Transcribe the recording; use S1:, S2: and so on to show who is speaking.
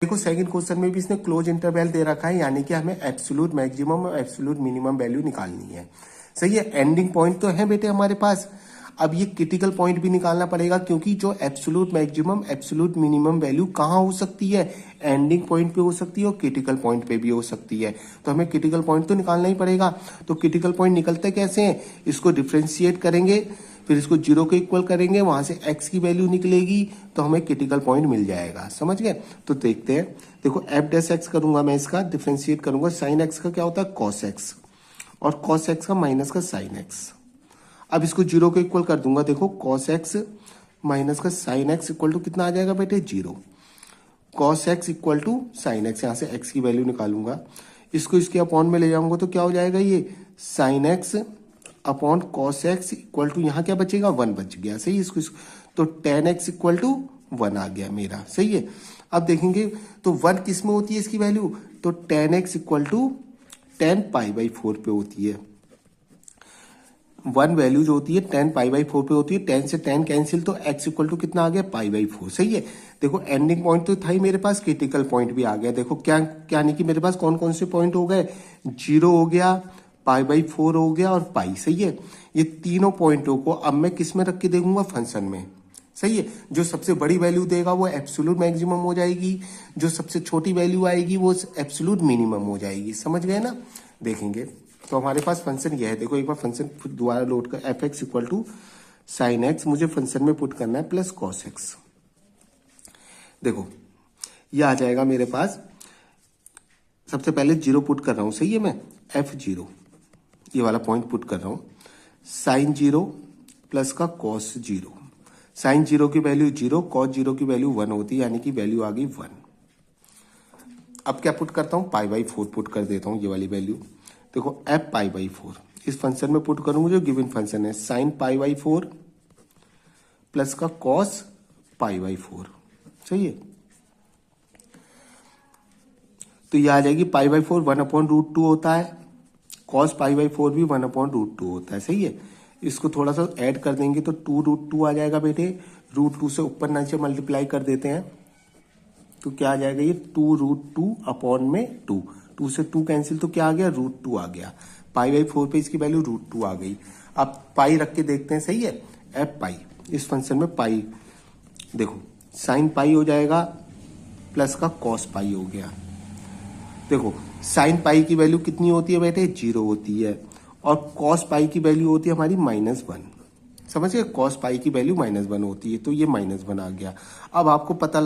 S1: देखो second question में भी इसने क्लोज इंटरवल दे रखा है, यानी कि हमें एब्सोल्यूट मैक्सिमम और एब्सोल्यूट मिनिमम वैल्यू निकालनी है। सही है, एंडिंग पॉइंट तो है बेटे हमारे पास। अब ये क्रिटिकल पॉइंट भी निकालना पड़ेगा, क्योंकि जो absolute maximum absolute minimum value कहाँ हो सकती है, एंडिंग पॉइंट पे हो सकती है और क्रिटिकल पॉइंट पे भी हो सकती है। तो हमें क्रिटिकल पॉइंट तो निकालना ही पड़ेगा। तो क्रिटिकल पॉइंट निकलते कैसे हैं, इसको डिफ्रेंशिएट करेंगे, फिर इसको जीरो के इक्वल करेंगे, वहां से एक्स की वैल्यू निकलेगी तो हमें क्रिटिकल पॉइंट मिल जाएगा। समझ गए? तो देखते हैं। देखो एफ डैश एक्स करूंगा मैं, इसका डिफ्रेंशिएट करूंगा। साइन एक्स का क्या होता है, कॉस एक्स, और कॉस एक्स का माइनस का साइन एक्स। अब इसको जीरो के इक्वल कर दूंगा। देखो कॉस एक्स माइनस का साइन एक्स इक्वल टू कितना आ जाएगा बेटे, zero. Cos x equal to sine x, यहां से एक्स की वैल्यू निकालूंगा, इसको इसके अपॉन में ले जाऊंगा तो क्या हो जाएगा, ये sine x upon cos x equal to, यहां क्या बचेगा, वन बच गया। सही है, इसको तो ten x equal to one आ गया मेरा। सही है, अब देखेंगे तो वन किस में होती है इसकी वैल्यू, तो ten x equal to tan pi by four पे होती है। वन वैल्यू जो होती है टेन पाई बाई फोर पे होती है। टेन से टेन कैंसिल, तो एक्स इक्वल टू कितना आ गया, पाई बाई फोर। सही है, देखो एंडिंग पॉइंट तो था ही मेरे पास, क्रिटिकल पॉइंट भी आ गया। देखो क्या क्या नहीं कि मेरे पास कौन कौन से पॉइंट हो गए, जीरो हो गया, पाई बाई फोर हो गया और पाई। सही है, ये तीनों पॉइंटों को अब मैं किस में रख के देखूंगा, फंक्शन में। सही है, जो सबसे बड़ी वैल्यू देगा वो एब्सोल्यूट मैक्सिमम हो जाएगी, जो सबसे छोटी वैल्यू आएगी वो एब्सोल्यूट मिनिमम हो जाएगी। समझ गए ना? देखेंगे तो हमारे पास फंक्शन यह है। देखो एक बार फंक्शन दोबारा लोड कर, f x equal to sine x मुझे फंक्शन में पुट करना है प्लस कॉस एक्स। देखो ये आ जाएगा मेरे पास, सबसे पहले जीरो पुट कर रहा हूं। सही है, मैं एफ जीरो ये वाला पॉइंट पुट कर रहा हूं, साइन जीरो प्लस का कॉस जीरो। साइन जीरो की वैल्यू जीरो, कॉस जीरो की वैल्यू वन होती है, यानी कि वैल्यू आ गई वन। अब क्या पुट करता हूं, पाई बाई फोर पुट कर देता हूं, ये वाली वैल्यू। देखो एफ पाई बाई फोर इस फंक्शन में पुट करूंगा, जो गिवन फंक्शन है sine pi by four plus का कॉस पाई बाई फोर। सही है, तो ये आ जाएगी pi by four one upon root two होता है, कॉस पाई बाई फोर भी वन अपॉन रूट टू होता है। सही है, इसको थोड़ा सा ऐड कर देंगे तो टू रूट टू आ जाएगा बेटे। रूट टू से ऊपर नीचे मल्टीप्लाई कर देते हैं तो क्या आ जाएगा, ये टू रूट टू अपॉन में टू। टू से टू कैंसिल, तो क्या आ गया, रूट टू आ गया। पाई बाई फोर पे इसकी वैल्यू रूट टू आ गई। अब पाई रख के देखते हैं। सही है, एफ पाई इस फंक्शन में पाई, देखो साइन पाई हो जाएगा प्लस का कॉस पाई हो गया। देखो साइन पाई की वैल्यू कितनी होती है बेटे, जीरो होती है, और कॉस पाई की वैल्यू होती है हमारी माइनस वन। समझ गए, कॉस पाई की वैल्यू माइनस वन होती है, तो ये माइनस वन आ गया। अब आपको पता